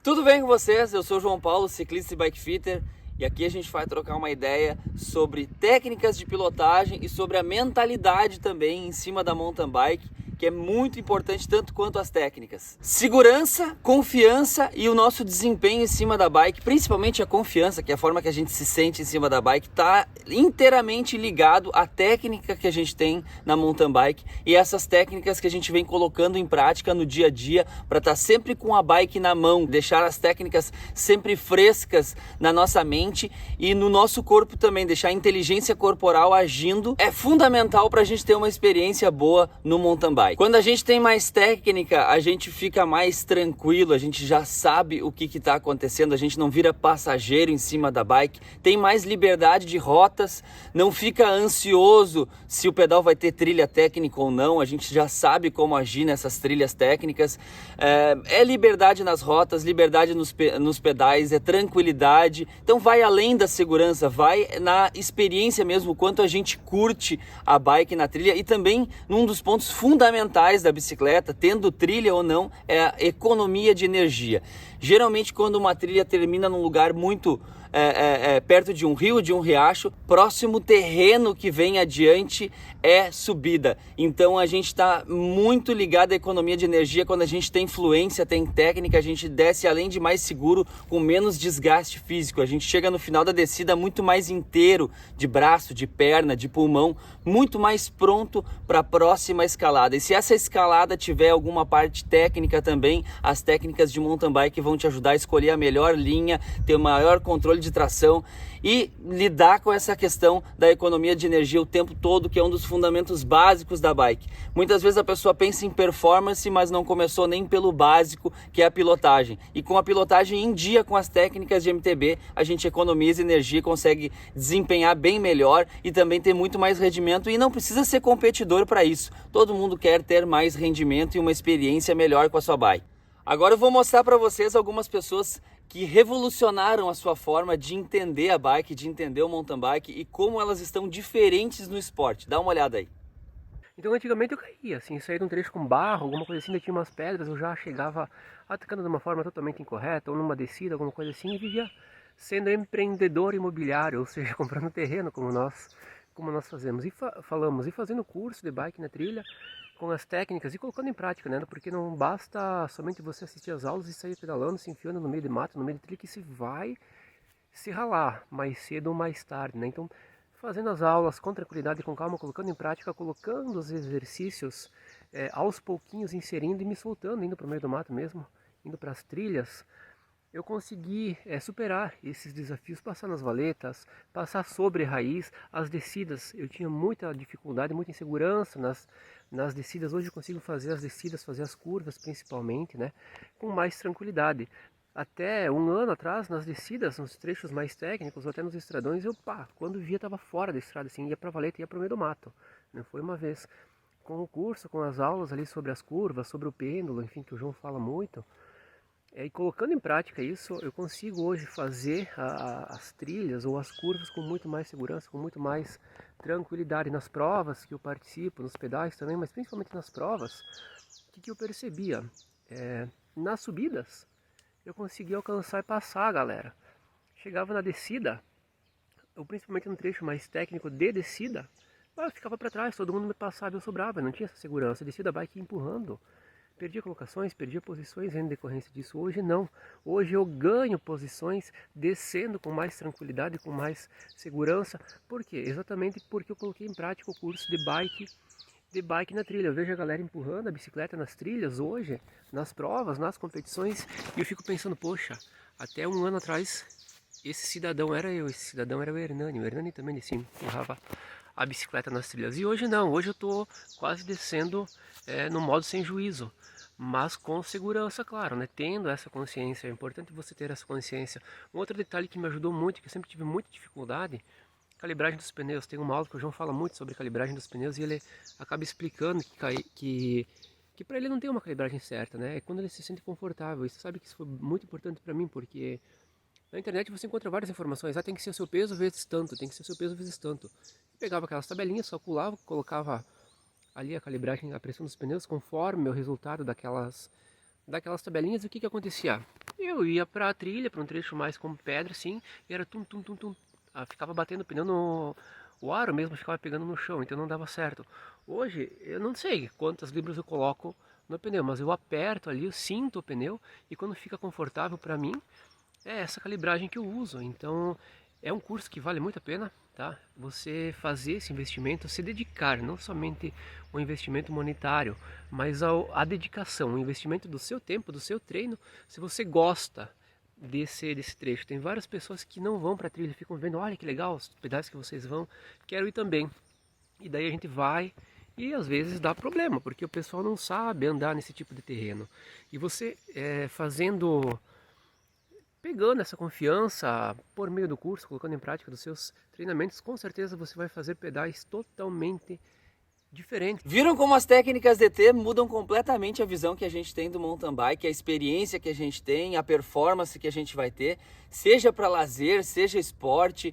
Tudo bem com vocês? Eu sou o João Paulo, ciclista e bike fitter, e aqui a gente vai trocar uma ideia sobre técnicas de pilotagem e sobre a mentalidade também em cima da mountain bike, que é muito importante tanto quanto as técnicas. Segurança, confiança e o nosso desempenho em cima da bike, principalmente a confiança, que é a forma que a gente se sente em cima da bike, está inteiramente ligado à técnica que a gente tem na mountain bike e essas técnicas que a gente vem colocando em prática no dia a dia para estar sempre com a bike na mão, deixar as técnicas sempre frescas na nossa mente e no nosso corpo também, deixar a inteligência corporal agindo é fundamental para a gente ter uma experiência boa no mountain bike. Quando a gente tem mais técnica, a gente fica mais tranquilo, a gente já sabe o que está acontecendo, a gente não vira passageiro em cima da bike, tem mais liberdade de rotas, não fica ansioso se o pedal vai ter trilha técnica ou não, a gente já sabe como agir nessas trilhas técnicas, é liberdade nas rotas, liberdade nos pedais, é tranquilidade, então vai além da segurança, vai na experiência mesmo, o quanto a gente curte a bike na trilha e também num dos pontos fundamentais da bicicleta, tendo trilha ou não, é a economia de energia. Geralmente quando uma trilha termina num lugar muito perto de um rio, de um riacho, próximo terreno que vem adiante é subida. Então a gente está muito ligado à economia de energia. Quando a gente tem fluência, tem técnica, a gente desce além de mais seguro, com menos desgaste físico. A gente chega no final da descida muito mais inteiro, de braço, de perna, de pulmão, muito mais pronto para a próxima escalada. E se essa escalada tiver alguma parte técnica também, as técnicas de mountain bike vão te ajudar a escolher a melhor linha, ter o maior controle de tração e lidar com essa questão da economia de energia o tempo todo, que é um dos fundamentos básicos da bike. Muitas vezes a pessoa pensa em performance, mas não começou nem pelo básico, que é a pilotagem. E com a pilotagem em dia, com as técnicas de MTB, a gente economiza energia, consegue desempenhar bem melhor e também ter muito mais rendimento, e não precisa ser competidor para isso. Todo mundo quer ter mais rendimento e uma experiência melhor com a sua bike. Agora eu vou mostrar para vocês algumas pessoas que revolucionaram a sua forma de entender a bike, de entender o mountain bike e como elas estão diferentes no esporte. Dá uma olhada aí. Então antigamente eu caía, assim, saía de um trecho com barro, alguma coisa assim, ainda tinha umas pedras, eu já chegava atacando de uma forma totalmente incorreta, ou numa descida, alguma coisa assim, e vivia sendo empreendedor imobiliário, ou seja, comprando terreno como nós fazemos, e falamos, e fazendo curso de bike na trilha, com as técnicas, e colocando em prática, né, porque não basta somente você assistir às aulas e sair pedalando, se enfiando no meio de mato, no meio de trilha, que se vai se ralar mais cedo ou mais tarde, né? Então, fazendo as aulas com tranquilidade e com calma, colocando em prática, colocando os exercícios aos pouquinhos, inserindo e me soltando, indo para o meio do mato mesmo, indo para as trilhas, eu consegui superar esses desafios, passar nas valetas, passar sobre raiz, as descidas, eu tinha muita dificuldade, muita insegurança nas descidas, hoje eu consigo fazer as descidas, fazer as curvas principalmente, né, com mais tranquilidade. Até um ano atrás, nas descidas, nos trechos mais técnicos, ou até nos estradões, quando via, estava fora da estrada, assim, ia para a valeta, ia para o meio do mato. Não foi uma vez. Com o curso, com as aulas ali sobre as curvas, sobre o pêndulo, enfim, que o João fala muito, e colocando em prática isso, eu consigo hoje fazer as trilhas ou as curvas com muito mais segurança, com muito mais tranquilidade. Nas provas que eu participo, nos pedais também, mas principalmente nas provas, o que eu percebia? Nas subidas, eu conseguia alcançar e passar a galera. Chegava na descida, ou principalmente no trecho mais técnico de descida, eu ficava para trás, todo mundo me passava e eu sobrava, não tinha essa segurança. Descida a bike empurrando. Perdia colocações, perdia posições em decorrência disso. Hoje não. Hoje eu ganho posições descendo com mais tranquilidade, com mais segurança. Por quê? Exatamente porque eu coloquei em prática o curso de bike na trilha. Eu vejo a galera empurrando a bicicleta nas trilhas hoje, nas provas, nas competições, e eu fico pensando, poxa, até um ano atrás esse cidadão era eu, esse cidadão era o Hernani também descia, empurrava a bicicleta nas trilhas. E hoje não, hoje eu estou quase descendo no modo sem juízo, mas com segurança, claro, né? Tendo essa consciência, é importante você ter essa consciência. Um outro detalhe que me ajudou muito, que eu sempre tive muita dificuldade, calibragem dos pneus. Tem uma aula que o João fala muito sobre calibragem dos pneus e ele acaba explicando que para ele não tem uma calibragem certa, né? É quando ele se sente confortável. E você sabe que isso foi muito importante para mim, porque na internet você encontra várias informações. Tem que ser o seu peso vezes tanto, tem que ser o seu peso vezes tanto. Eu pegava aquelas tabelinhas, calculava, colocava ali a calibragem, a pressão dos pneus conforme o resultado daquelas tabelinhas, o que acontecia? Eu ia pra trilha, para um trecho mais com pedra, assim, e era tum, tum, tum, tum. Ficava batendo o pneu no... O aro mesmo ficava pegando no chão, então não dava certo. Hoje, eu não sei quantas libras eu coloco no pneu, mas eu aperto ali, eu sinto o pneu, e quando fica confortável para mim, é essa calibragem que eu uso. Então, é um curso que vale muito a pena, tá? Você fazer esse investimento, se dedicar, não somente o investimento monetário, mas a dedicação, o investimento do seu tempo, do seu treino, se você gosta desse trecho. Tem várias pessoas que não vão para a trilha, ficam vendo, olha que legal, os pedaços que vocês vão, quero ir também. E daí a gente vai e às vezes dá problema, porque o pessoal não sabe andar nesse tipo de terreno. E você pegando essa confiança por meio do curso, colocando em prática dos seus treinamentos, com certeza você vai fazer pedais totalmente diferentes. Viram como as técnicas DT mudam completamente a visão que a gente tem do mountain bike, a experiência que a gente tem, a performance que a gente vai ter, seja para lazer, seja esporte,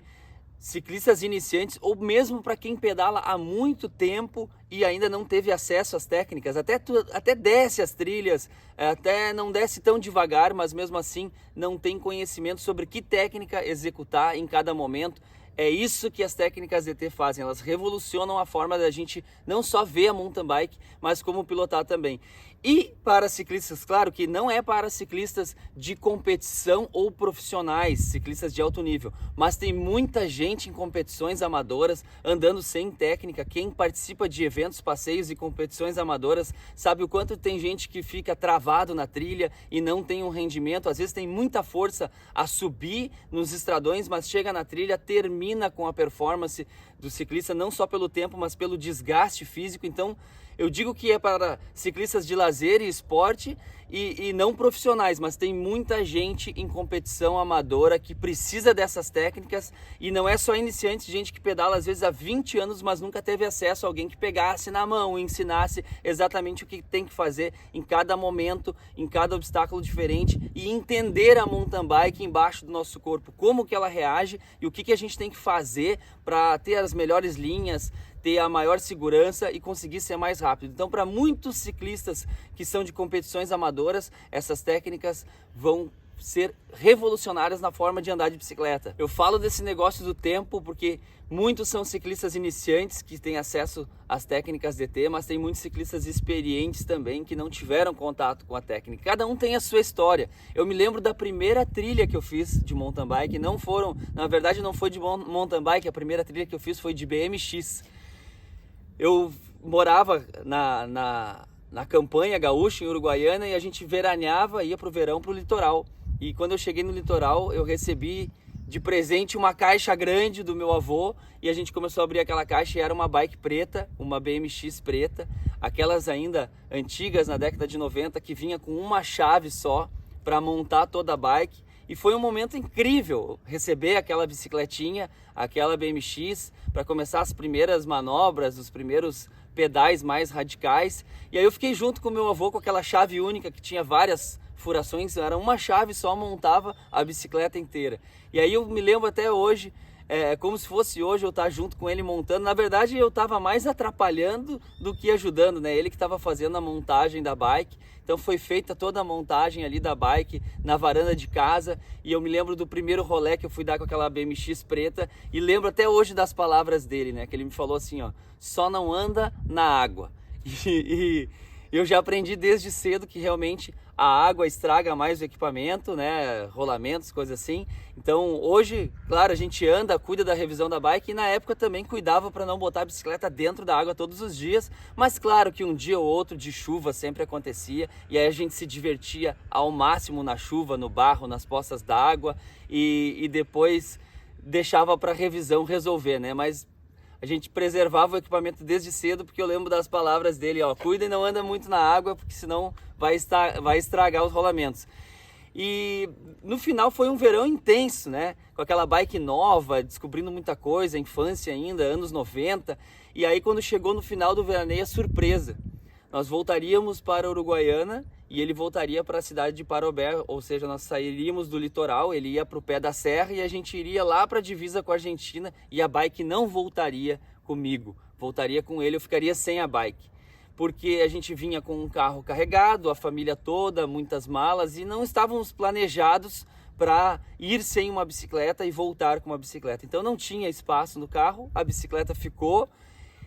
ciclistas iniciantes ou mesmo para quem pedala há muito tempo e ainda não teve acesso às técnicas, até desce as trilhas, até não desce tão devagar, mas mesmo assim não tem conhecimento sobre que técnica executar em cada momento. É isso que as técnicas DT fazem, elas revolucionam a forma da gente não só ver a mountain bike, mas como pilotar também. E para ciclistas, claro que não é para ciclistas de competição ou profissionais, ciclistas de alto nível, mas tem muita gente em competições amadoras andando sem técnica. Quem participa de eventos, passeios e competições amadoras sabe o quanto tem gente que fica travado na trilha e não tem um rendimento, às vezes tem muita força a subir nos estradões, mas chega na trilha, termina com a performance do ciclista, não só pelo tempo, mas pelo desgaste físico. Então, eu digo que é para ciclistas de lazer e esporte e não profissionais, mas tem muita gente em competição amadora que precisa dessas técnicas e não é só iniciantes, gente que pedala às vezes há 20 anos, mas nunca teve acesso a alguém que pegasse na mão e ensinasse exatamente o que tem que fazer em cada momento, em cada obstáculo diferente e entender a mountain bike embaixo do nosso corpo, como que ela reage e o que a gente tem que fazer para ter as melhores linhas, ter a maior segurança e conseguir ser mais rápido. Então, para muitos ciclistas que são de competições amadoras, essas técnicas vão ser revolucionárias na forma de andar de bicicleta. Eu falo desse negócio do tempo porque muitos são ciclistas iniciantes que têm acesso às técnicas DT, mas tem muitos ciclistas experientes também que não tiveram contato com a técnica. Cada um tem a sua história. Eu me lembro da primeira trilha que eu fiz de mountain bike, não foi de mountain bike, a primeira trilha que eu fiz foi de BMX. Eu morava na campanha gaúcha, em Uruguaiana, e a gente veraneava, ia pro verão, pro litoral. E quando eu cheguei no litoral, eu recebi de presente uma caixa grande do meu avô, e a gente começou a abrir aquela caixa e era uma bike preta, uma BMX preta, aquelas ainda antigas na década de 90, que vinha com uma chave só para montar toda a bike. E foi um momento incrível receber aquela bicicletinha, aquela BMX, para começar as primeiras manobras, os primeiros pedais mais radicais. E aí eu fiquei junto com o meu avô com aquela chave única que tinha várias furações, era uma chave só, montava a bicicleta inteira. E aí eu me lembro até hoje, como se fosse hoje eu estar junto com ele montando. Na verdade eu estava mais atrapalhando do que ajudando, né? Ele que estava fazendo a montagem da bike. Então foi feita toda a montagem ali da bike na varanda de casa e eu me lembro do primeiro rolê que eu fui dar com aquela BMX preta e lembro até hoje das palavras dele, né? Que ele me falou assim, ó, só não anda na água. E eu já aprendi desde cedo que realmente a água estraga mais o equipamento, né? Rolamentos, coisas assim. Então hoje, claro, a gente anda, cuida da revisão da bike e na época também cuidava para não botar a bicicleta dentro da água todos os dias. Mas claro que um dia ou outro de chuva sempre acontecia e aí a gente se divertia ao máximo na chuva, no barro, nas poças d'água e depois deixava para revisão resolver, né? Mas a gente preservava o equipamento desde cedo, porque eu lembro das palavras dele, ó, cuida e não anda muito na água, porque senão vai estragar os rolamentos. E no final foi um verão intenso, né? Com aquela bike nova, descobrindo muita coisa, infância ainda, anos 90. E aí quando chegou no final do veraneio, a surpresa. Nós voltaríamos para Uruguaiana e ele voltaria para a cidade de Parobé, ou seja, nós sairíamos do litoral, ele ia para o pé da serra e a gente iria lá para a divisa com a Argentina e a bike não voltaria comigo, voltaria com ele, eu ficaria sem a bike. porque a gente vinha com um carro carregado, a família toda, muitas malas, e não estávamos planejados para ir sem uma bicicleta e voltar com uma bicicleta. Então não tinha espaço no carro, a bicicleta ficou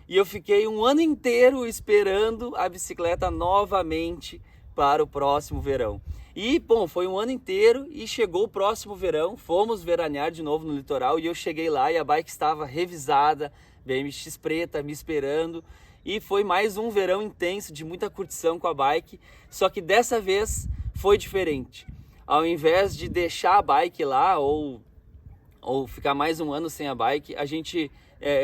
e eu fiquei um ano inteiro esperando a bicicleta novamente para o próximo verão. E, bom, foi um ano inteiro e chegou o próximo verão, fomos veranear de novo no litoral e eu cheguei lá e a bike estava revisada, BMX preta me esperando. E foi mais um verão intenso de muita curtição com a bike, só que dessa vez foi diferente. Ao invés de deixar a bike lá ou ficar mais um ano sem a bike, a gente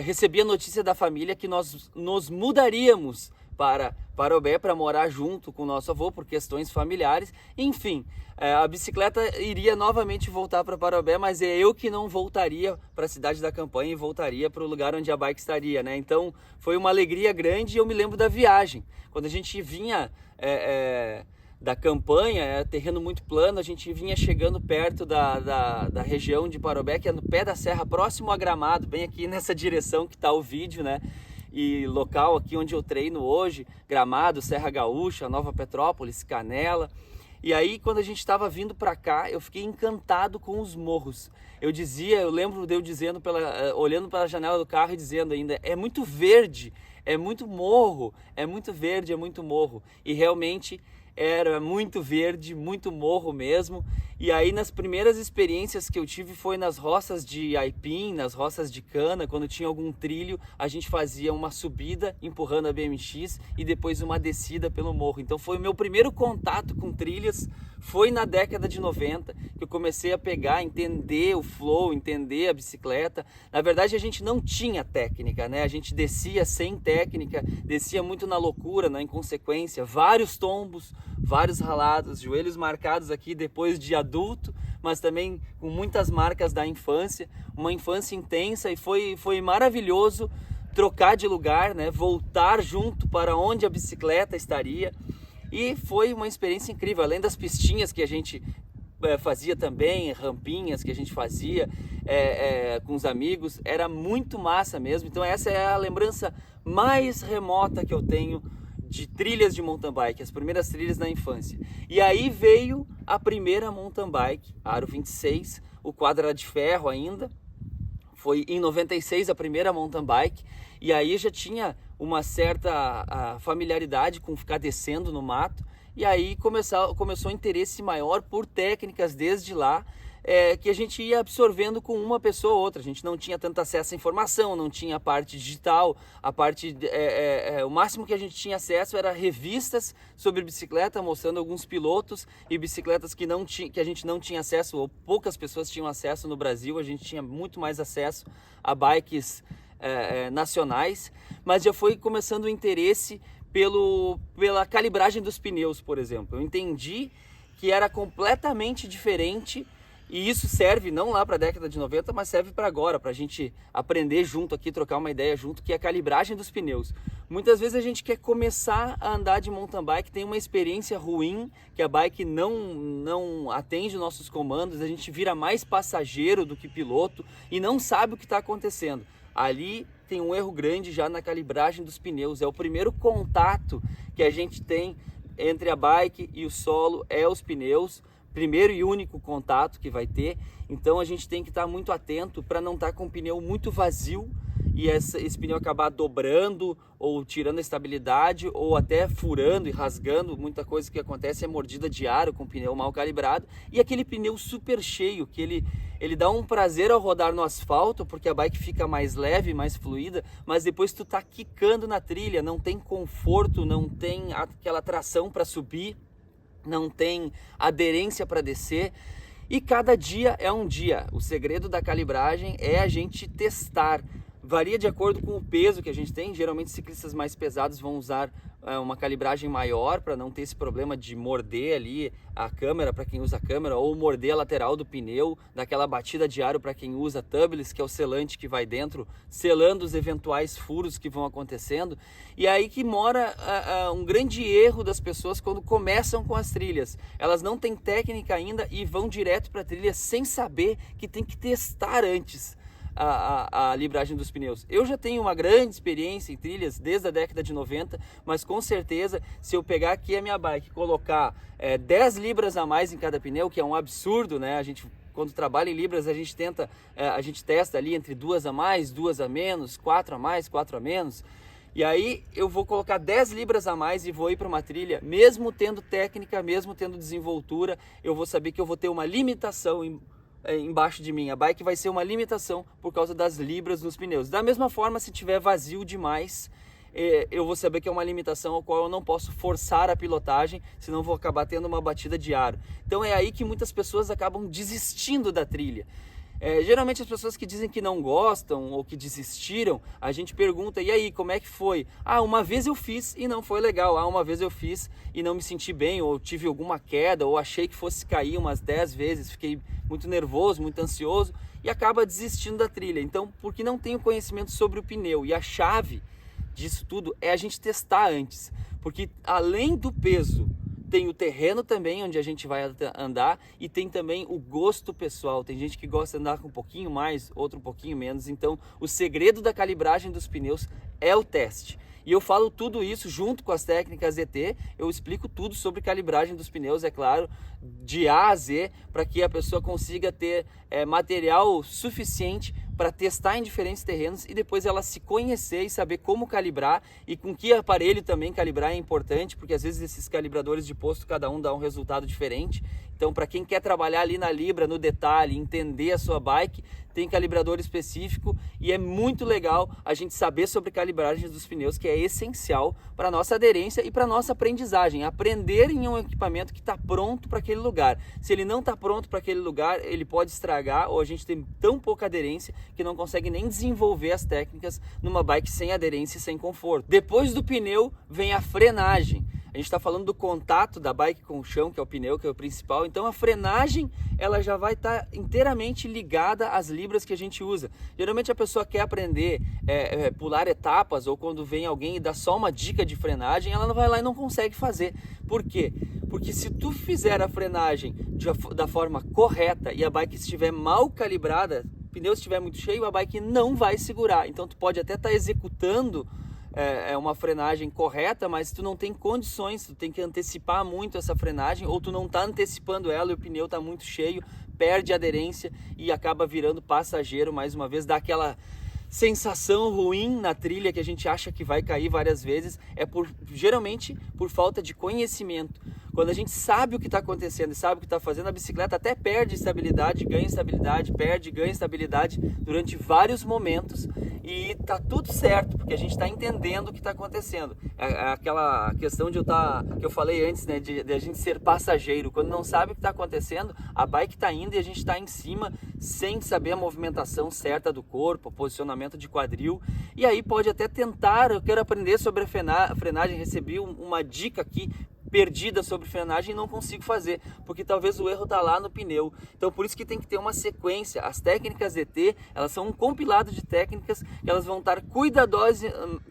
recebia a notícia da família que nós nos mudaríamos para Parobé para morar junto com o nosso avô por questões familiares. Enfim, a bicicleta iria novamente voltar para Parobé, mas é eu que não voltaria para a cidade da campanha e voltaria para o lugar onde a bike estaria, né? Então foi uma alegria grande e eu me lembro da viagem. Quando a gente vinha da campanha, terreno muito plano, a gente vinha chegando perto da região de Parobé, que é no pé da serra, próximo a Gramado, bem aqui nessa direção que está o vídeo, né? E local aqui onde eu treino hoje, Gramado, Serra Gaúcha, Nova Petrópolis, Canela. E aí quando a gente estava vindo para cá, eu fiquei encantado com os morros. Eu lembro de eu dizendo, olhando para a janela do carro e dizendo ainda, é muito verde, é muito morro, é muito verde, é muito morro. E realmente era muito verde, muito morro mesmo. E aí nas primeiras experiências que eu tive foi nas roças de aipim, nas roças de cana, quando tinha algum trilho, a gente fazia uma subida empurrando a BMX e depois uma descida pelo morro. Então foi o meu primeiro contato com trilhas, foi na década de 90 que eu comecei a pegar, entender o flow, entender a bicicleta. Na verdade a gente não tinha técnica, né? A gente descia sem técnica, descia muito na loucura, na inconsequência, vários tombos, vários ralados, joelhos marcados aqui depois de adulto, mas também com muitas marcas da infância, uma infância intensa, e foi maravilhoso trocar de lugar, né? Voltar junto para onde a bicicleta estaria, e foi uma experiência incrível, além das pistinhas que a gente fazia também, rampinhas que a gente fazia com os amigos, era muito massa mesmo. Então essa é a lembrança mais remota que eu tenho de trilhas de mountain bike, as primeiras trilhas da infância. E aí veio a primeira mountain bike, Aro 26, o quadro era de ferro ainda, foi em 96 a primeira mountain bike, e aí já tinha uma certa familiaridade com ficar descendo no mato, e aí começou um interesse maior por técnicas desde lá, que a gente ia absorvendo com uma pessoa ou outra. A gente não tinha tanto acesso à informação, não tinha a parte digital, o máximo que a gente tinha acesso era revistas sobre bicicleta, mostrando alguns pilotos e bicicletas que a gente não tinha acesso, ou poucas pessoas tinham acesso no Brasil. A gente tinha muito mais acesso a bikes nacionais, mas já foi começando o interesse pela calibragem dos pneus, por exemplo. Eu entendi que era completamente diferente. E isso serve não lá para a década de 90, mas serve para agora, para a gente aprender junto aqui, trocar uma ideia junto, que é a calibragem dos pneus. Muitas vezes a gente quer começar a andar de mountain bike, tem uma experiência ruim, que a bike não atende nossos comandos, a gente vira mais passageiro do que piloto e não sabe o que está acontecendo. Ali tem um erro grande já na calibragem dos pneus, é o primeiro contato que a gente tem entre a bike e o solo, é os pneus. Primeiro e único contato que vai ter, então a gente tem que estar muito atento para não estar com o pneu muito vazio e esse pneu acabar dobrando ou tirando a estabilidade ou até furando e rasgando. Muita coisa que acontece é mordida de aro com o pneu mal calibrado, e aquele pneu super cheio que ele dá um prazer ao rodar no asfalto porque a bike fica mais leve, mais fluida, mas depois tu tá quicando na trilha, não tem conforto, não tem aquela tração para subir, não tem aderência para descer, e cada dia é um dia. O segredo da calibragem é a gente testar. Varia de acordo com o peso que a gente tem. Geralmente ciclistas mais pesados vão usar uma calibragem maior para não ter esse problema de morder ali a câmera para quem usa a câmera, ou morder a lateral do pneu, daquela batida de aro para quem usa tubeless, que é o selante que vai dentro, selando os eventuais furos que vão acontecendo. E aí que mora um grande erro das pessoas quando começam com as trilhas. Elas não têm técnica ainda e vão direto para a trilha sem saber que tem que testar antes. a libragem dos pneus. Eu já tenho uma grande experiência em trilhas desde a década de 90, mas com certeza se eu pegar aqui a minha bike e colocar 10 libras a mais em cada pneu, que é um absurdo, né? A gente, quando trabalha em libras, a gente testa ali entre 2 a mais, 2 a menos, 4 a mais, 4 a menos. E aí eu vou colocar 10 libras a mais e vou ir para uma trilha, mesmo tendo técnica, mesmo tendo desenvoltura, eu vou saber que eu vou ter uma limitação embaixo de mim. A bike vai ser uma limitação por causa das libras nos pneus. Da mesma forma, se tiver vazio demais, eu vou saber que é uma limitação ao qual eu não posso forçar a pilotagem, senão vou acabar tendo uma batida de aro. Então é aí que muitas pessoas acabam desistindo da trilha. Geralmente as pessoas que dizem que não gostam ou que desistiram, a gente pergunta, e aí, como é que foi? Ah, uma vez eu fiz e não foi legal. Ah, uma vez eu fiz e não me senti bem, ou tive alguma queda, ou achei que fosse cair umas 10 vezes, fiquei muito nervoso, muito ansioso e acaba desistindo da trilha. Então, porque não tenho conhecimento sobre o pneu, e a chave disso tudo é a gente testar antes, porque além do peso, tem o terreno também onde a gente vai andar e tem também o gosto pessoal. Tem gente que gosta de andar com um pouquinho mais, outro um pouquinho menos. Então o segredo da calibragem dos pneus é o teste. E eu falo tudo isso junto com as técnicas ET, eu explico tudo sobre calibragem dos pneus, é claro, de A a Z, para que a pessoa consiga ter material suficiente para testar em diferentes terrenos e depois ela se conhecer e saber como calibrar e com que aparelho também calibrar é importante, porque às vezes esses calibradores de posto, cada um dá um resultado diferente. Então, para quem quer trabalhar ali na libra, no detalhe, entender a sua bike, tem calibrador específico e é muito legal a gente saber sobre calibragem dos pneus, que é essencial para a nossa aderência e para a nossa aprendizagem. Aprender em um equipamento que está pronto para aquele lugar. Se ele não está pronto para aquele lugar, ele pode estragar ou a gente tem tão pouca aderência que não consegue nem desenvolver as técnicas numa bike sem aderência e sem conforto. Depois do pneu vem a frenagem. A gente está falando do contato da bike com o chão, que é o pneu, que é o principal. Então a frenagem ela já vai estar inteiramente ligada às libras que a gente usa. Geralmente a pessoa quer aprender pular etapas, ou quando vem alguém e dá só uma dica de frenagem, ela não vai lá e não consegue fazer. Por quê? Porque se tu fizer a frenagem da forma correta e a bike estiver mal calibrada, o pneu estiver muito cheio, a bike não vai segurar. Então tu pode até estar executando uma frenagem correta, mas tu não tem condições, tu tem que antecipar muito essa frenagem, ou tu não está antecipando ela e o pneu está muito cheio, perde aderência e acaba virando passageiro mais uma vez, dá aquela sensação ruim na trilha que a gente acha que vai cair várias vezes, geralmente por falta de conhecimento. Quando a gente sabe o que está acontecendo e sabe o que está fazendo, a bicicleta até perde estabilidade, ganha estabilidade, perde, ganha estabilidade durante vários momentos e tá tudo certo, porque a gente está entendendo o que está acontecendo. Aquela questão que eu falei antes, né, de a gente ser passageiro. Quando não sabe o que está acontecendo, a bike está indo e a gente está em cima sem saber a movimentação certa do corpo, o posicionamento de quadril. E aí pode até tentar, eu quero aprender sobre a frenagem, recebi uma dica aqui, perdida sobre frenagem e não consigo fazer, porque talvez o erro está lá no pneu. Então por isso que tem que ter uma sequência. As técnicas ET, elas são um compilado de técnicas que elas vão estar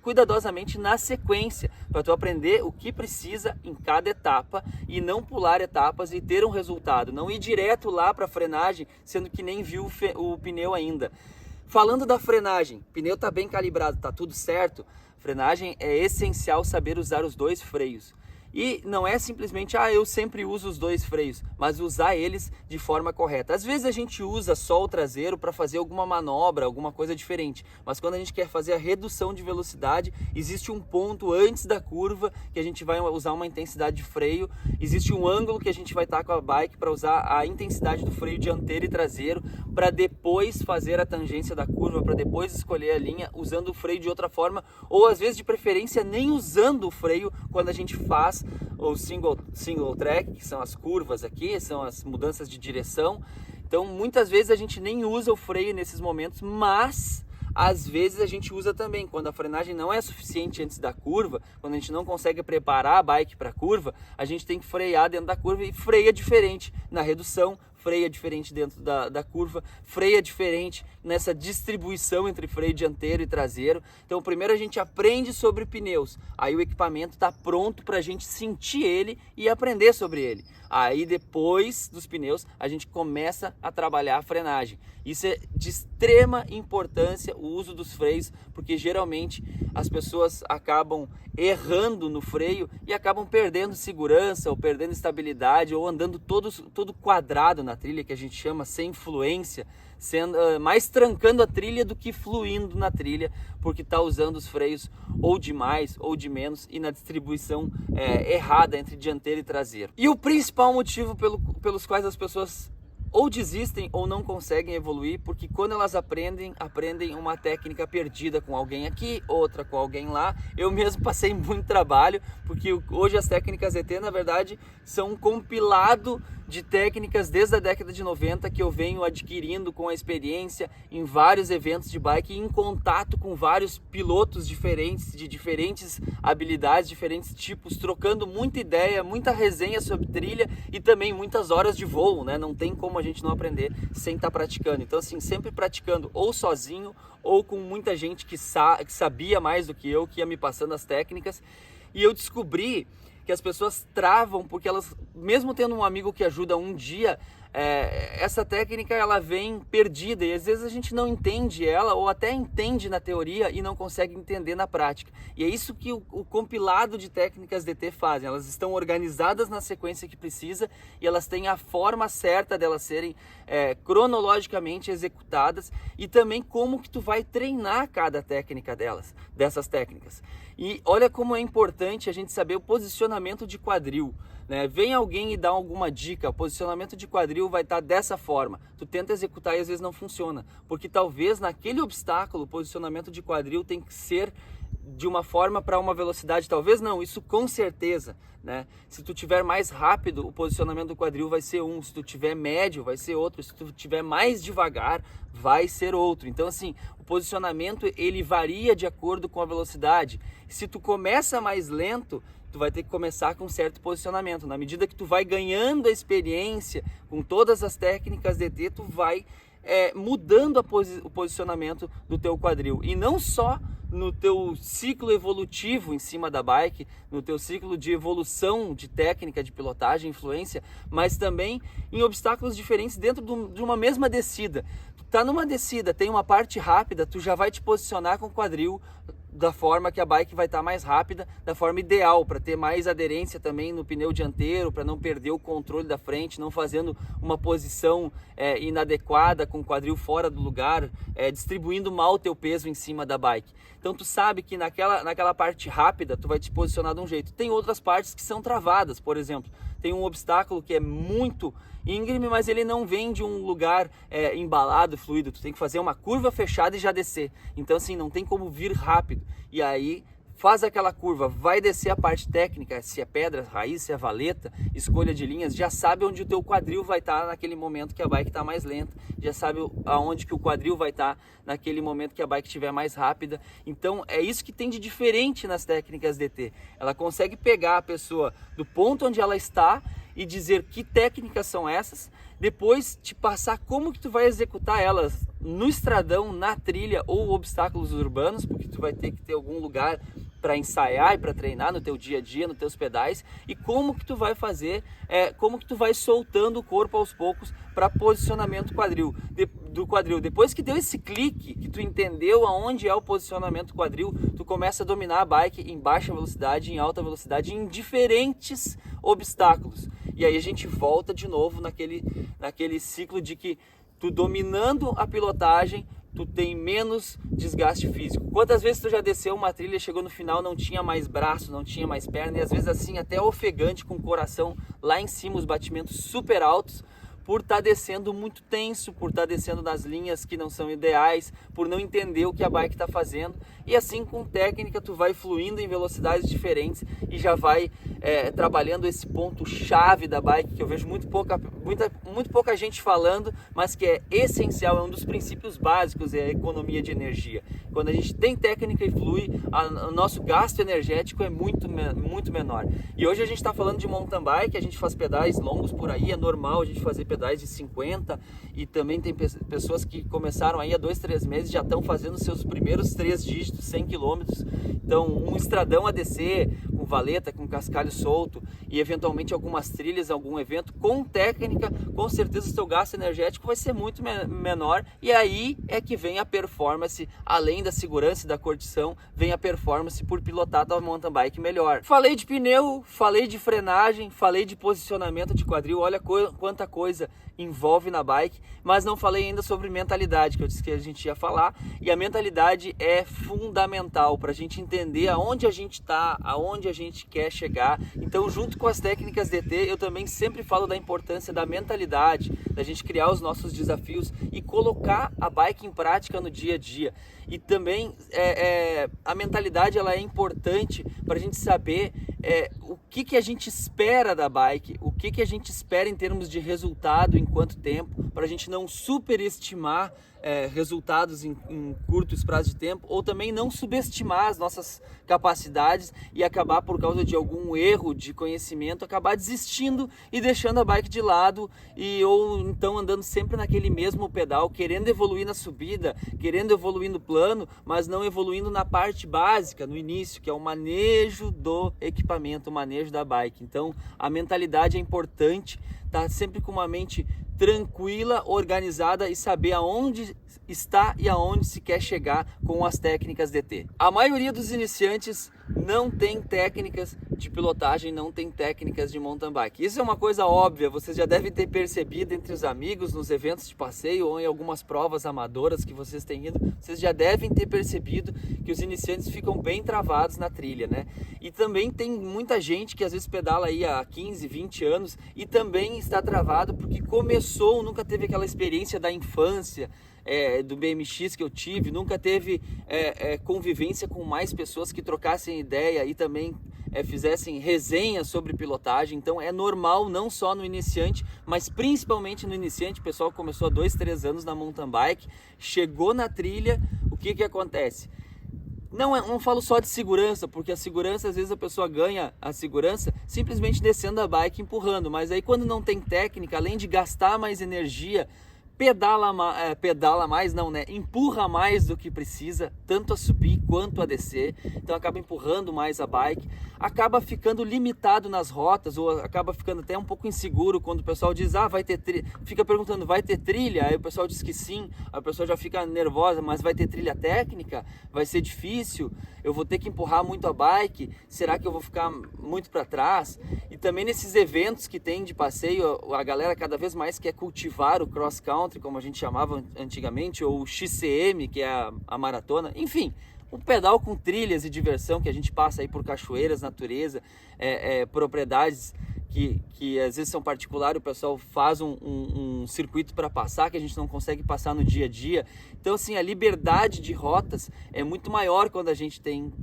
cuidadosamente na sequência, para tu aprender o que precisa em cada etapa e não pular etapas e ter um resultado, não ir direto lá para a frenagem, sendo que nem viu o pneu ainda. Falando da frenagem, o pneu está bem calibrado, está tudo certo. Frenagem é essencial saber usar os dois freios. E não é simplesmente, eu sempre uso os dois freios, mas usar eles de forma correta. Às vezes a gente usa só o traseiro para fazer alguma manobra, alguma coisa diferente. Mas quando a gente quer fazer a redução de velocidade, existe um ponto antes da curva que a gente vai usar uma intensidade de freio. Existe um ângulo que a gente vai estar com a bike para usar a intensidade do freio dianteiro e traseiro, para depois fazer a tangência da curva, para depois escolher a linha usando o freio de outra forma. Ou às vezes de preferência nem usando o freio quando a gente faz o single track, que são as curvas aqui, são as mudanças de direção. Então muitas vezes a gente nem usa o freio nesses momentos, mas às vezes a gente usa também, quando a frenagem não é suficiente antes da curva, quando a gente não consegue preparar a bike para a curva, a gente tem que frear dentro da curva e freia diferente na redução, freia diferente dentro da curva, freia diferente nessa distribuição entre freio dianteiro e traseiro. Então primeiro a gente aprende sobre pneus, aí o equipamento está pronto para a gente sentir ele e aprender sobre ele. Aí depois dos pneus a gente começa a trabalhar a frenagem. Isso é de extrema importância, o uso dos freios, porque geralmente as pessoas acabam errando no freio e acabam perdendo segurança ou perdendo estabilidade ou andando todo quadrado na trilha, que a gente chama sem fluência, sendo mais trancando a trilha do que fluindo na trilha, porque está usando os freios ou de mais ou de menos e na distribuição errada entre dianteiro e traseiro. E o principal motivo pelos quais as pessoas ou desistem ou não conseguem evoluir, porque quando elas aprendem uma técnica perdida com alguém aqui, outra com alguém lá. Eu mesmo passei muito trabalho, porque hoje as técnicas ET, na verdade, são um compilado de técnicas desde a década de 90 que eu venho adquirindo com a experiência em vários eventos de bike e em contato com vários pilotos diferentes, de diferentes habilidades, diferentes tipos, trocando muita ideia, muita resenha sobre trilha e também muitas horas de voo, né? Não tem como a gente não aprender sem estar praticando. Então assim, sempre praticando ou sozinho ou com muita gente que sabia mais do que eu, que ia me passando as técnicas. E eu descobri que as pessoas travam porque elas, mesmo tendo um amigo que ajuda um dia, essa técnica ela vem perdida e às vezes a gente não entende ela ou até entende na teoria e não consegue entender na prática. E é isso que o compilado de técnicas DT fazem. Elas estão organizadas na sequência que precisa e elas têm a forma certa delas serem cronologicamente executadas e também como que tu vai treinar cada técnica dessas técnicas. E olha como é importante a gente saber o posicionamento de quadril, né? Vem alguém e dá alguma dica, o posicionamento de quadril vai estar dessa forma. Tu tenta executar e às vezes não funciona, porque talvez naquele obstáculo o posicionamento de quadril tem que ser de uma forma para uma velocidade, talvez não, isso com certeza, né? Se tu tiver mais rápido, o posicionamento do quadril vai ser um, se tu tiver médio, vai ser outro, se tu tiver mais devagar, vai ser outro. Então assim, o posicionamento ele varia de acordo com a velocidade. Se tu começa mais lento, tu vai ter que começar com um certo posicionamento. Na medida que tu vai ganhando a experiência com todas as técnicas DT, tu vai mudando o posicionamento do teu quadril. E não só no teu ciclo evolutivo em cima da bike, no teu ciclo de evolução de técnica, de pilotagem, influência, mas também em obstáculos diferentes dentro de uma mesma descida. Tu tá numa descida, tem uma parte rápida, tu já vai te posicionar com o quadril da forma que a bike vai estar mais rápida, da forma ideal, para ter mais aderência também no pneu dianteiro, para não perder o controle da frente, não fazendo uma posição inadequada, com o quadril fora do lugar, distribuindo mal o teu peso em cima da bike. Então tu sabe que naquela parte rápida tu vai te posicionar de um jeito. Tem outras partes que são travadas, por exemplo, tem um obstáculo que é muito íngreme, mas ele não vem de um lugar embalado, fluido. Tu tem que fazer uma curva fechada e já descer. Então assim, não tem como vir rápido. E aí faz aquela curva, vai descer a parte técnica, se é pedra, raiz, se é valeta, escolha de linhas, já sabe onde o teu quadril vai estar naquele momento que a bike está mais lenta, já sabe aonde que o quadril vai estar naquele momento que a bike estiver mais rápida. Então é isso que tem de diferente nas técnicas DT. Ela consegue pegar a pessoa do ponto onde ela está e dizer que técnicas são essas, depois te passar como que tu vai executar elas no estradão, na trilha ou obstáculos urbanos, porque tu vai ter que ter algum lugar para ensaiar e para treinar no teu dia a dia, nos teus pedais, e como que tu vai fazer, como que tu vai soltando o corpo aos poucos para posicionamento do quadril. Depois que deu esse clique, que tu entendeu aonde é o posicionamento do quadril, tu começa a dominar a bike em baixa velocidade, em alta velocidade, em diferentes obstáculos. E aí a gente volta de novo naquele ciclo de que tu dominando a pilotagem, tu tem menos desgaste físico. Quantas vezes tu já desceu uma trilha, chegou no final, não tinha mais braço, não tinha mais perna, e às vezes assim até ofegante, com o coração lá em cima, os batimentos super altos, por estar descendo muito tenso, por estar descendo nas linhas que não são ideais, por não entender o que a bike está fazendo. E assim com técnica tu vai fluindo em velocidades diferentes e já vai trabalhando esse ponto chave da bike, que eu vejo muito pouca gente falando, mas que é essencial, é um dos princípios básicos, é a economia de energia. Quando a gente tem técnica e flui, o nosso gasto energético é muito menor. E hoje a gente está falando de mountain bike, a gente faz pedais longos por aí, é normal a gente fazer pedais pedais de 50 e também tem pessoas que começaram aí há 2, 3 meses, já estão fazendo seus primeiros 3 dígitos, 100 km. Então um estradão a descer, com valeta, com cascalho solto e eventualmente algumas trilhas, algum evento com técnica, com certeza o seu gasto energético vai ser muito menor, e aí é que vem a performance, além da segurança e da curtição, vem a performance por pilotar a mountain bike melhor. Falei de pneu, falei de frenagem, falei de posicionamento de quadril, olha quanta coisa envolve na bike, mas não falei ainda sobre mentalidade, que eu disse que a gente ia falar, e a mentalidade é fundamental para a gente entender aonde a gente está, aonde a gente quer chegar. Então, junto com as técnicas DT, eu também sempre falo da importância da mentalidade, da gente criar os nossos desafios e colocar a bike em prática no dia a dia. E também a mentalidade ela é importante para a gente saber o que a gente espera da bike, o que a gente espera em termos de resultado, em quanto tempo, para a gente não superestimar resultados em curto espaço de tempo, ou também não subestimar as nossas capacidades e acabar, por causa de algum erro de conhecimento, acabar desistindo e deixando a bike de lado, ou então andando sempre naquele mesmo pedal, querendo evoluir na subida, querendo evoluir no plano, mas não evoluindo na parte básica, no início, que é o manejo do equipamento, o manejo da bike. Então a mentalidade é importante, tá sempre com uma mente tranquila, organizada e saber aonde está e aonde se quer chegar com as técnicas DT. A maioria dos iniciantes não tem técnicas de pilotagem, não tem técnicas de mountain bike. Isso é uma coisa óbvia, vocês já devem ter percebido entre os amigos, nos eventos de passeio ou em algumas provas amadoras que vocês têm ido, vocês já devem ter percebido que os iniciantes ficam bem travados na trilha, né? E também tem muita gente que às vezes pedala aí há 15, 20 anos e também está travado porque começou, nunca teve aquela experiência da infância, do BMX que eu tive, nunca teve convivência com mais pessoas que trocassem ideia e também fizessem resenha sobre pilotagem. Então é normal, não só no iniciante, mas principalmente no iniciante. O pessoal começou há 2, 3 anos na mountain bike, chegou na trilha, o que acontece? Não falo só de segurança, porque a segurança, às vezes a pessoa ganha a segurança simplesmente descendo a bike, empurrando, mas aí quando não tem técnica, além de gastar mais energia, pedala mais, não, né? Empurra mais do que precisa, tanto a subir quanto a descer, então acaba empurrando mais a bike, acaba ficando limitado nas rotas, ou acaba ficando até um pouco inseguro quando o pessoal diz, vai ter trilha, fica perguntando, vai ter trilha? Aí o pessoal diz que sim, a pessoa já fica nervosa, mas vai ter trilha técnica? Vai ser difícil? Eu vou ter que empurrar muito a bike? Será que eu vou ficar muito para trás? E também nesses eventos que tem de passeio, a galera cada vez mais quer cultivar o cross country, como a gente chamava antigamente, ou o XCM, que é a maratona, enfim, um pedal com trilhas e diversão, que a gente passa aí por cachoeiras, natureza, propriedades que às vezes são particulares, o pessoal faz um circuito para passar, que a gente não consegue passar no dia a dia. Então assim, a liberdade de rotas é muito maior quando a gente tem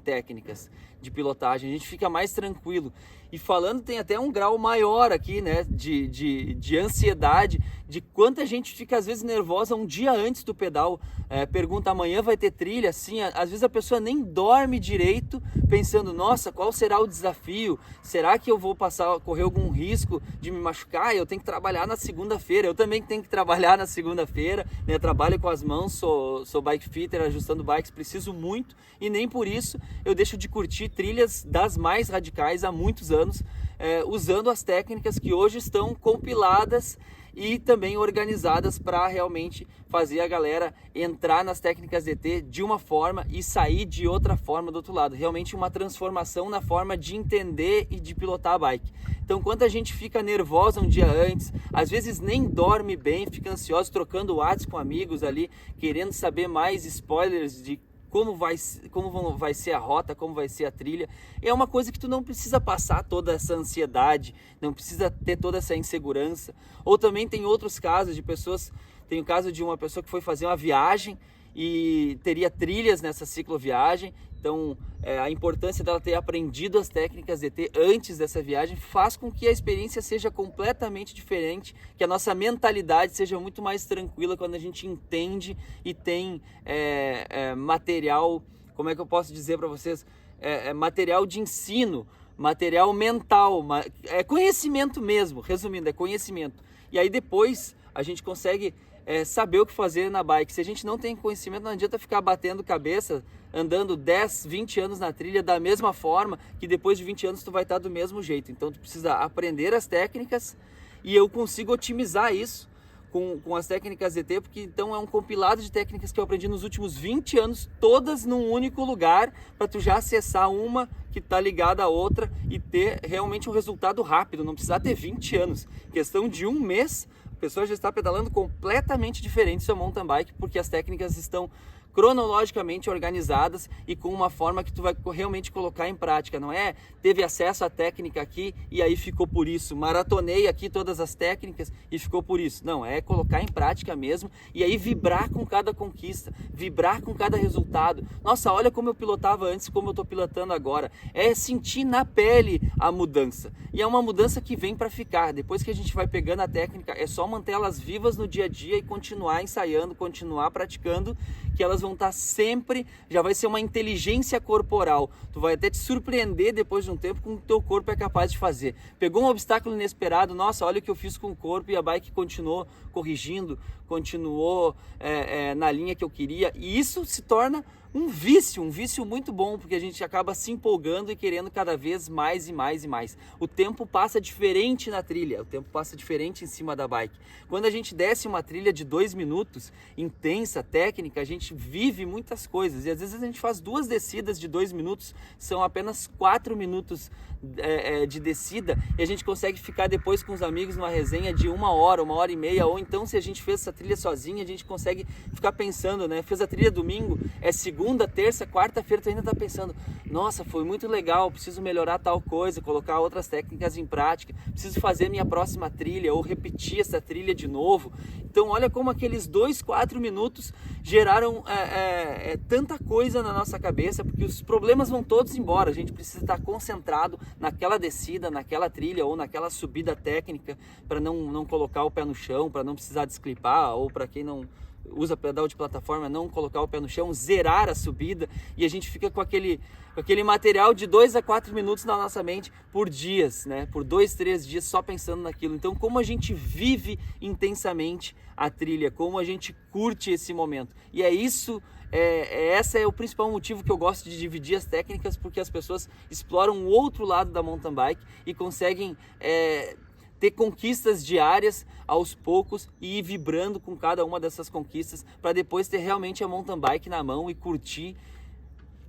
técnicas de pilotagem, a gente fica mais tranquilo. E falando, tem até um grau maior aqui, né, de ansiedade, de quanta gente fica às vezes nervosa um dia antes do pedal, pergunta, amanhã vai ter trilha? Sim, às vezes a pessoa nem dorme direito, pensando, nossa, qual será o desafio? Será que eu vou correr algum risco de me machucar? Eu tenho que trabalhar na segunda-feira, eu também tenho que trabalhar na segunda-feira, né? Trabalho com as mãos, sou bike fitter, ajustando bikes, preciso muito, e nem por isso eu deixo de curtir trilhas das mais radicais há muitos anos, usando as técnicas que hoje estão compiladas e também organizadas para realmente fazer a galera entrar nas técnicas DT de uma forma e sair de outra forma do outro lado. Realmente uma transformação na forma de entender e de pilotar a bike. Então, quando a gente fica nervosa um dia antes, às vezes nem dorme bem, fica ansioso, trocando WhatsApp com amigos ali, querendo saber mais spoilers de como vai ser a rota, como vai ser a trilha, é uma coisa que tu não precisa passar toda essa ansiedade, não precisa ter toda essa insegurança. Ou também tem outros casos de pessoas, tem o caso de uma pessoa que foi fazer uma viagem e teria trilhas nessa cicloviagem, então a importância dela ter aprendido as técnicas DT antes dessa viagem faz com que a experiência seja completamente diferente, que a nossa mentalidade seja muito mais tranquila quando a gente entende e tem material, como é que eu posso dizer para vocês, material de ensino, material mental, é conhecimento mesmo, resumindo, é conhecimento. E aí depois a gente consegue saber o que fazer na bike. Se a gente não tem conhecimento, não adianta ficar batendo cabeça, andando 10, 20 anos na trilha da mesma forma, que depois de 20 anos tu vai estar do mesmo jeito. Então tu precisa aprender as técnicas e eu consigo otimizar isso com as técnicas DT, porque então é um compilado de técnicas que eu aprendi nos últimos 20 anos, todas num único lugar, para tu já acessar uma que está ligada à outra e ter realmente um resultado rápido, não precisar ter 20 anos. Questão de um mês, a pessoa já está pedalando completamente diferente sua mountain bike, porque as técnicas estão cronologicamente organizadas e com uma forma que tu vai realmente colocar em prática, não é? Teve acesso à técnica aqui e aí ficou por isso, maratonei aqui todas as técnicas e ficou por isso. Não, é colocar em prática mesmo e aí vibrar com cada conquista, vibrar com cada resultado. Nossa, olha como eu pilotava antes, como eu estou pilotando agora. É sentir na pele a mudança. E é uma mudança que vem para ficar. Depois que a gente vai pegando a técnica, é só manter elas vivas no dia a dia e continuar ensaiando, continuar praticando, que elas vão estar sempre, já vai ser uma inteligência corporal. Tu vai até te surpreender depois de um tempo com o que o teu corpo é capaz de fazer. Pegou um obstáculo inesperado, nossa, olha o que eu fiz com o corpo e a bike continuou corrigindo, continuou na linha que eu queria. E isso se torna um vício muito bom, porque a gente acaba se empolgando e querendo cada vez mais e mais e mais. O tempo passa diferente na trilha, o tempo passa diferente em cima da bike. Quando a gente desce uma trilha de 2 minutos, intensa, técnica, a gente vive muitas coisas. E às vezes a gente faz 2 descidas de 2 minutos, são apenas 4 minutos de descida, e a gente consegue ficar depois com os amigos numa resenha de 1 hora, 1h30, ou então se a gente fez essa trilha sozinha, a gente consegue ficar pensando, né? Fez a trilha domingo, é segunda, terça, quarta-feira, tu ainda tá pensando, nossa, foi muito legal, preciso melhorar tal coisa, colocar outras técnicas em prática, preciso fazer minha próxima trilha, ou repetir essa trilha de novo. Então olha como aqueles 2, 4 minutos geraram tanta coisa na nossa cabeça, porque os problemas vão todos embora, a gente precisa estar concentrado naquela descida, naquela trilha ou naquela subida técnica, para não colocar o pé no chão, para não precisar desclipar, ou para quem não usa pedal de plataforma, não colocar o pé no chão, zerar a subida, e a gente fica com aquele material de 2 a 4 minutos na nossa mente por dias, né? Por 2, 3 dias só pensando naquilo. Então, como a gente vive intensamente a trilha, como a gente curte esse momento. E é isso, esse é o principal motivo que eu gosto de dividir as técnicas, porque as pessoas exploram o outro lado da mountain bike e conseguem ter conquistas diárias aos poucos e ir vibrando com cada uma dessas conquistas para depois ter realmente a mountain bike na mão e curtir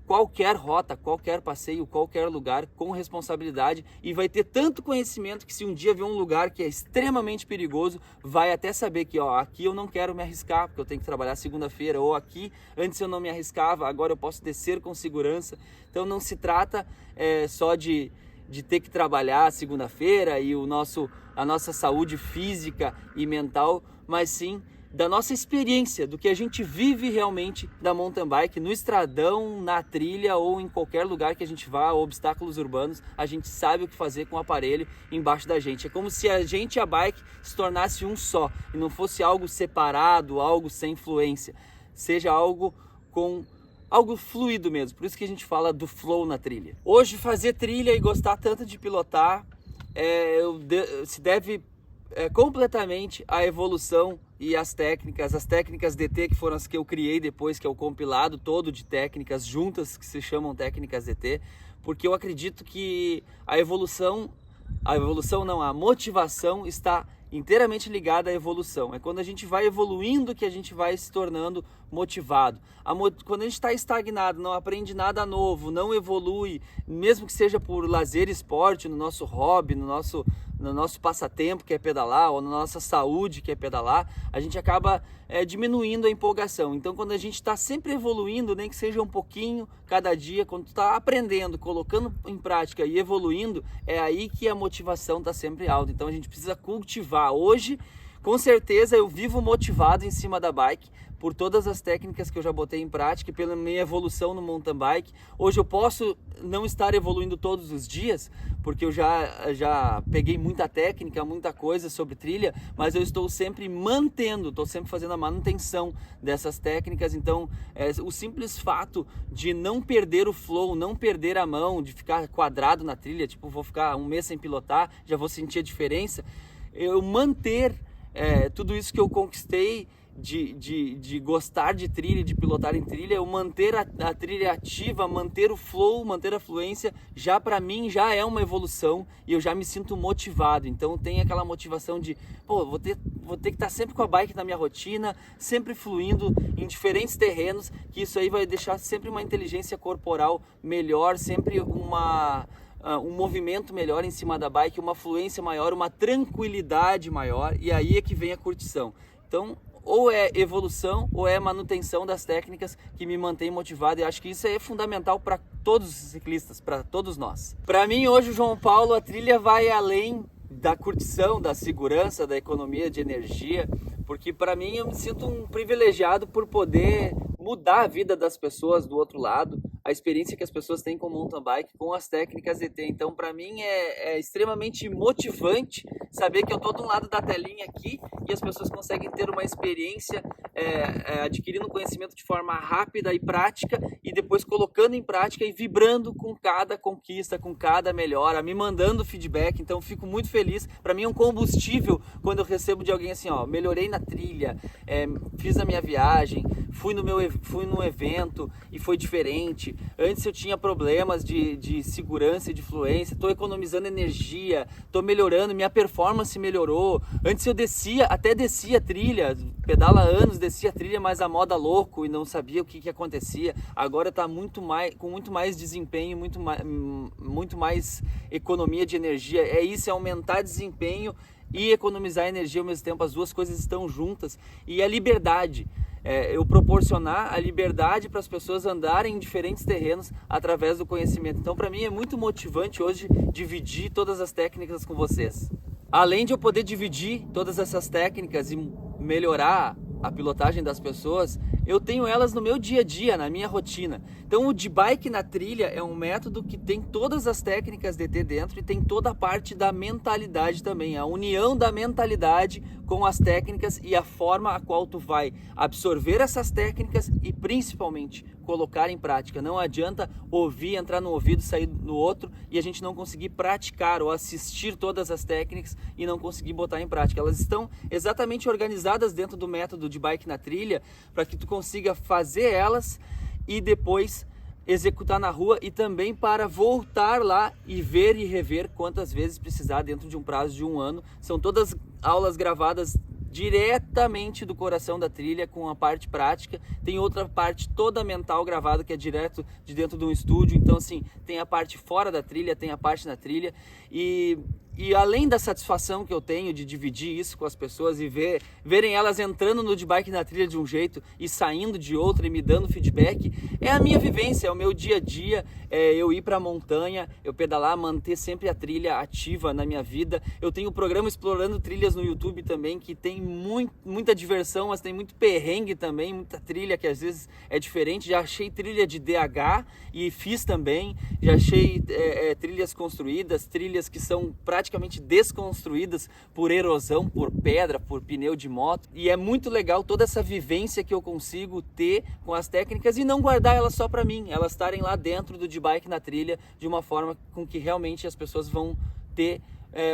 qualquer rota, qualquer passeio, qualquer lugar com responsabilidade, e vai ter tanto conhecimento que se um dia ver um lugar que é extremamente perigoso, vai até saber que aqui eu não quero me arriscar porque eu tenho que trabalhar segunda-feira, ou aqui antes eu não me arriscava, agora eu posso descer com segurança. Então não se trata só de ter que trabalhar segunda-feira e a nossa saúde física e mental, mas sim da nossa experiência, do que a gente vive realmente da mountain bike, no estradão, na trilha ou em qualquer lugar que a gente vá, obstáculos urbanos, a gente sabe o que fazer com o aparelho embaixo da gente. É como se a gente e a bike se tornasse um só, e não fosse algo separado, algo sem influência, seja algo fluido mesmo. Por isso que a gente fala do flow na trilha. Hoje fazer trilha e gostar tanto de pilotar se deve completamente à evolução e as técnicas DT, que foram as que eu criei depois, que é o compilado todo de técnicas juntas que se chamam técnicas DT, porque eu acredito que a motivação está inteiramente ligada à evolução. É quando a gente vai evoluindo que a gente vai se tornando motivado. Quando a gente está estagnado, não aprende nada novo, não evolui, mesmo que seja por lazer e esporte, no nosso hobby, no nosso passatempo, que é pedalar, ou na nossa saúde, que é pedalar, a gente acaba diminuindo a empolgação. Então, quando a gente está sempre evoluindo, nem que seja um pouquinho cada dia, quando tu está aprendendo, colocando em prática e evoluindo, é aí que a motivação está sempre alta. Então, a gente precisa cultivar. Hoje, com certeza, eu vivo motivado em cima da bike, por todas as técnicas que eu já botei em prática e pela minha evolução no mountain bike. Hoje eu posso não estar evoluindo todos os dias, porque eu já peguei muita técnica, muita coisa sobre trilha, mas eu estou sempre estou sempre fazendo a manutenção dessas técnicas. Então, o simples fato de não perder o flow, não perder a mão, de ficar quadrado na trilha, tipo, vou ficar um mês sem pilotar, já vou sentir a diferença. Eu manter tudo isso que eu conquistei de gostar de trilha, de pilotar em trilha, eu manter a trilha ativa, manter o flow, manter a fluência, já para mim já é uma evolução e eu já me sinto motivado. Então tem aquela motivação de, pô, vou ter que estar sempre com a bike na minha rotina, sempre fluindo em diferentes terrenos, que isso aí vai deixar sempre uma inteligência corporal melhor, sempre um movimento melhor em cima da bike, uma fluência maior, uma tranquilidade maior, e aí é que vem a curtição. Então, ou é evolução ou é manutenção das técnicas que me mantém motivado, e acho que isso é fundamental para todos os ciclistas, para todos nós. Para mim hoje, João Paulo, a trilha vai além da curtição, da segurança, da economia de energia, porque para mim eu me sinto um privilegiado por poder mudar a vida das pessoas do outro lado, a experiência que as pessoas têm com mountain bike, com as técnicas ET. Então, para mim é extremamente motivante saber que eu estou de um lado da telinha aqui e as pessoas conseguem ter uma experiência adquirindo conhecimento de forma rápida e prática, e depois colocando em prática e vibrando com cada conquista, com cada melhora, me mandando feedback. Então, fico muito feliz. Para mim é um combustível quando eu recebo de alguém assim, ó, melhorei na trilha, fiz a minha viagem, fui num evento e foi diferente. Antes eu tinha problemas de segurança e de fluência, estou economizando energia, estou melhorando, minha performance melhorou. Antes eu descia trilha, pedala há anos, descia a trilha, mas a moda louco e não sabia o que acontecia. Agora está com muito mais desempenho, muito mais economia de energia. É aumentar desempenho e economizar energia ao mesmo tempo. As duas coisas estão juntas. E a liberdade. Eu proporcionar a liberdade para as pessoas andarem em diferentes terrenos através do conhecimento. Então, para mim é muito motivante hoje dividir todas as técnicas com vocês. Além de eu poder dividir todas essas técnicas e melhorar a pilotagem das pessoas, eu tenho elas no meu dia a dia, na minha rotina. Então o de bike na trilha é um método que tem todas as técnicas DT dentro e tem toda a parte da mentalidade também, a união da mentalidade com as técnicas e a forma a qual tu vai absorver essas técnicas e principalmente colocar em prática. Não adianta ouvir, entrar no ouvido, sair no outro e a gente não conseguir praticar ou assistir todas as técnicas e não conseguir botar em prática. Elas estão exatamente organizadas dentro do método de bike na trilha para que tu consiga fazer elas e depois executar na rua, e também para voltar lá e ver e rever quantas vezes precisar dentro de um prazo de 1 ano. São todas aulas gravadas diretamente do coração da trilha, com a parte prática. Tem outra parte toda mental gravada, que é direto de dentro de um estúdio. Então assim, tem a parte fora da trilha, tem a parte na trilha, e além da satisfação que eu tenho de dividir isso com as pessoas e verem elas entrando no de bike na trilha de um jeito e saindo de outro e me dando feedback, é a minha vivência, é o meu dia a dia, eu ir para a montanha, eu pedalar, manter sempre a trilha ativa na minha vida. Eu tenho o programa Explorando Trilhas no YouTube também, que tem muita diversão, mas tem muito perrengue também, muita trilha que às vezes é diferente. Já achei trilha de DH e fiz também, já achei trilhas construídas, trilhas que são praticamente desconstruídas por erosão, por pedra, por pneu de moto, e é muito legal toda essa vivência que eu consigo ter com as técnicas e não guardar elas só para mim, elas estarem lá dentro do de bike na trilha de uma forma com que realmente as pessoas vão ter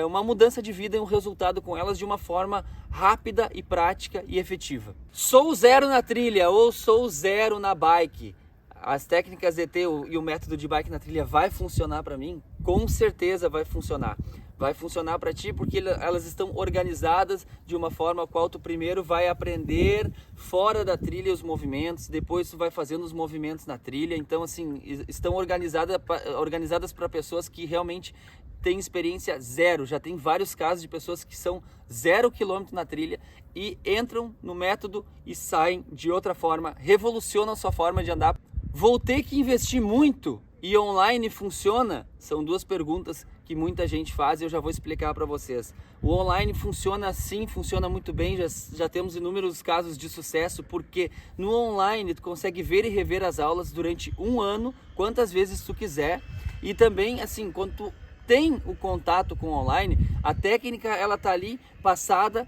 uma mudança de vida e um resultado com elas de uma forma rápida e prática e efetiva. Sou zero na trilha ou sou zero na bike? As técnicas ET e o método de bike na trilha vai funcionar para mim? Com certeza vai funcionar. Vai funcionar para ti porque elas estão organizadas de uma forma a qual tu primeiro vai aprender fora da trilha os movimentos, depois tu vai fazendo os movimentos na trilha. Então assim, estão organizadas para pessoas que realmente têm experiência zero. Já tem vários casos de pessoas que são 0 km na trilha e entram no método e saem de outra forma, revolucionam a sua forma de andar. Vou ter que investir muito e online funciona? São duas perguntas que muita gente faz e eu já vou explicar para vocês. O online funciona assim, funciona muito bem, já temos inúmeros casos de sucesso, porque no online tu consegue ver e rever as aulas durante 1 ano, quantas vezes tu quiser, e também assim, quando tu tem o contato com o online, a técnica ela tá ali passada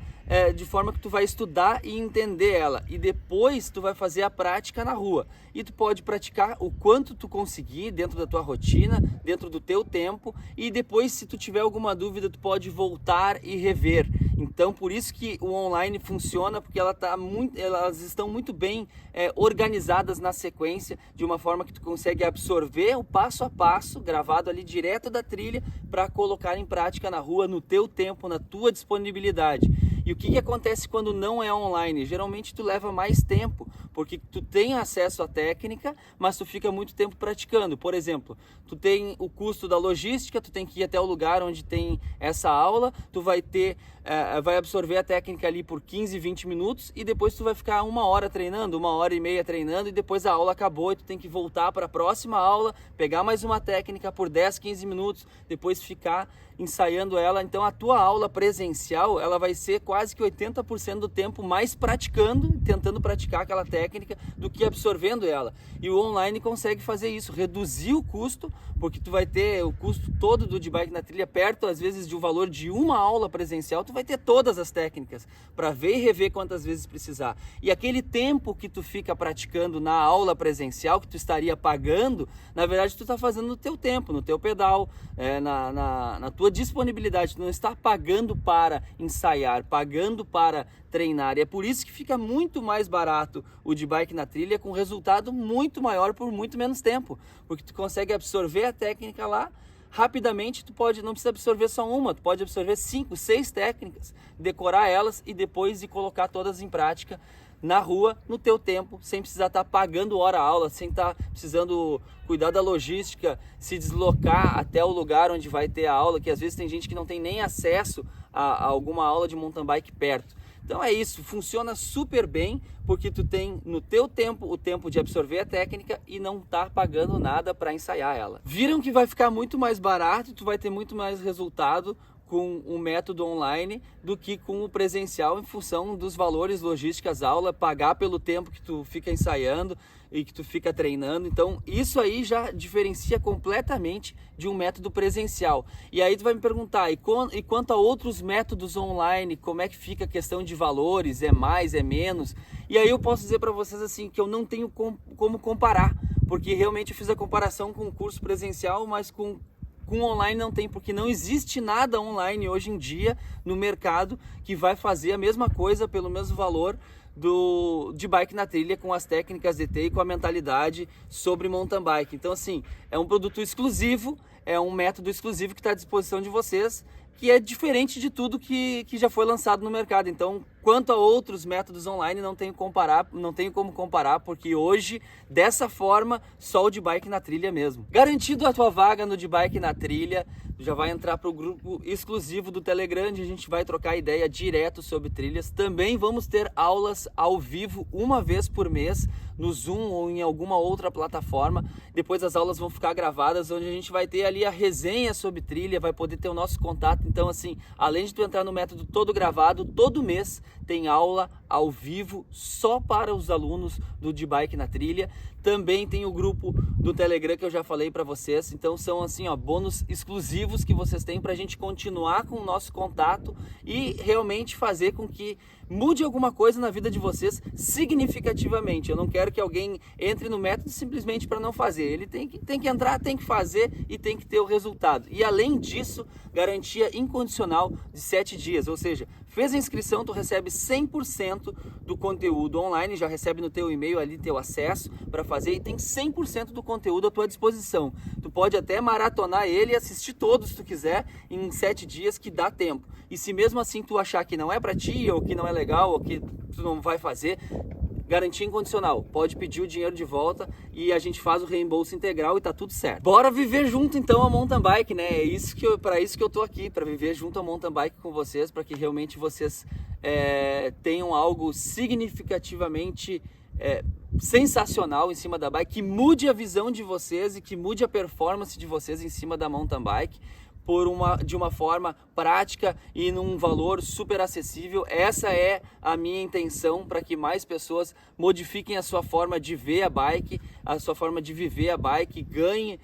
de forma que tu vai estudar e entender ela, e depois tu vai fazer a prática na rua, e tu pode praticar o quanto tu conseguir dentro da tua rotina, dentro do teu tempo, e depois, se tu tiver alguma dúvida, tu pode voltar e rever. Então, por isso que o online funciona, porque elas estão muito bem organizadas na sequência, de uma forma que tu consegue absorver o passo a passo, gravado ali direto da trilha, para colocar em prática na rua, no teu tempo, na tua disponibilidade. E o que acontece quando não é online? Geralmente tu leva mais tempo, porque tu tem acesso à técnica, mas tu fica muito tempo praticando. Por exemplo, tu tem o custo da logística, tu tem que ir até o lugar onde tem essa aula, tu vai absorver a técnica ali por 15, 20 minutos, e depois tu vai ficar 1 hora treinando, 1h30 treinando, e depois a aula acabou e tu tem que voltar para a próxima aula, pegar mais uma técnica por 10, 15 minutos, depois ficar ensaiando ela. Então a tua aula presencial, ela vai ser quase que 80% do tempo mais praticando, tentando praticar aquela técnica, do que absorvendo ela. E o online consegue fazer isso, reduzir o custo, porque tu vai ter o custo todo do bike na trilha perto, às vezes, de um valor de uma aula presencial. Tu vai ter todas as técnicas para ver e rever quantas vezes precisar. E aquele tempo que tu fica praticando na aula presencial, que tu estaria pagando, na verdade tu está fazendo no teu tempo, no teu pedal, na tua disponibilidade. Tu não está pagando para ensaiar, pagando para treinar. E é por isso que fica muito mais barato o bike na trilha, com resultado muito maior por muito menos tempo, porque tu consegue absorver a técnica lá rapidamente. Não precisa absorver só uma, tu pode absorver 5, 6 técnicas, decorar elas e depois ir colocar todas em prática na rua, no teu tempo, sem precisar estar pagando hora-aula, sem estar precisando cuidar da logística, se deslocar até o lugar onde vai ter a aula, que às vezes tem gente que não tem nem acesso a alguma aula de mountain bike perto. Então é isso, funciona super bem, porque tu tem no teu tempo o tempo de absorver a técnica e não tá pagando nada para ensaiar ela. Viram que vai ficar muito mais barato e tu vai ter muito mais resultado com o método online do que com o presencial, em função dos valores logísticas, aula, pagar pelo tempo que tu fica ensaiando e que tu fica treinando. Então isso aí já diferencia completamente de um método presencial. E aí tu vai me perguntar, e quanto a outros métodos online, como é que fica a questão de valores, é mais, é menos? E aí eu posso dizer para vocês assim, que eu não tenho como comparar, porque realmente eu fiz a comparação com o curso presencial, mas com online não tem, porque não existe nada online hoje em dia no mercado que vai fazer a mesma coisa pelo mesmo valor de bike na trilha, com as técnicas DT e com a mentalidade sobre mountain bike. Então assim, é um produto exclusivo, é um método exclusivo que está à disposição de vocês, que é diferente de tudo que já foi lançado no mercado. Então, quanto a outros métodos online, não tenho como comparar, porque hoje, dessa forma, só o bike na trilha mesmo. Garantido a tua vaga no bike na trilha, já vai entrar para o grupo exclusivo do Telegram, onde a gente vai trocar ideia direto sobre trilhas. Também vamos ter aulas ao vivo uma vez por mês, no Zoom ou em alguma outra plataforma. Depois as aulas vão ficar gravadas, onde a gente vai ter ali a resenha sobre trilha, vai poder ter o nosso contato. Então assim, além de tu entrar no método todo gravado, todo mês tem aula ao vivo só para os alunos do bike na trilha. Também tem o grupo do Telegram que eu já falei para vocês. Então são assim, ó, bônus exclusivos que vocês têm para a gente continuar com o nosso contato e realmente fazer com que mude alguma coisa na vida de vocês significativamente. Eu não quero que alguém entre no método simplesmente para não fazer. Ele tem que entrar, tem que fazer e tem que ter o resultado. E além disso, garantia incondicional de 7 dias, ou seja, fez a inscrição, tu recebe 100% do conteúdo online, já recebe no teu e-mail ali teu acesso para fazer, e tem 100% do conteúdo à tua disposição. Tu pode até maratonar ele e assistir todos se tu quiser em 7 dias, que dá tempo. E se mesmo assim tu achar que não é para ti, ou que não é legal, ou que tu não vai fazer, garantia incondicional, pode pedir o dinheiro de volta e a gente faz o reembolso integral e tá tudo certo. Bora viver junto então a mountain bike, né? Para isso que eu tô aqui, para viver junto a mountain bike com vocês, para que realmente vocês tenham algo significativamente sensacional em cima da bike, que mude a visão de vocês e que mude a performance de vocês em cima da mountain bike, de uma forma prática e num valor super acessível. Essa é a minha intenção, para que mais pessoas modifiquem a sua forma de ver a bike, a sua forma de viver a bike, ganhem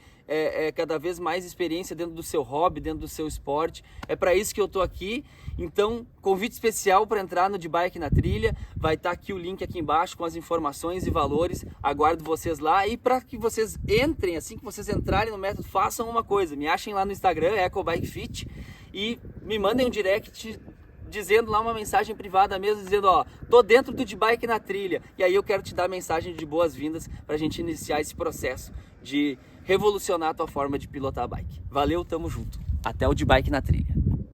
cada vez mais experiência dentro do seu hobby, dentro do seu esporte. É para isso que eu tô aqui. Então, convite especial para entrar no De Bike na Trilha. Vai estar aqui o link aqui embaixo com as informações e valores. Aguardo vocês lá. E para que vocês entrem, assim que vocês entrarem no método, façam uma coisa. Me achem lá no Instagram, EcoBikeFit, e me mandem um direct dizendo lá uma mensagem privada mesmo, dizendo, ó, tô dentro do De Bike na Trilha. E aí eu quero te dar a mensagem de boas-vindas para a gente iniciar esse processo de revolucionar a tua forma de pilotar a bike. Valeu, tamo junto. Até o De Bike na Trilha.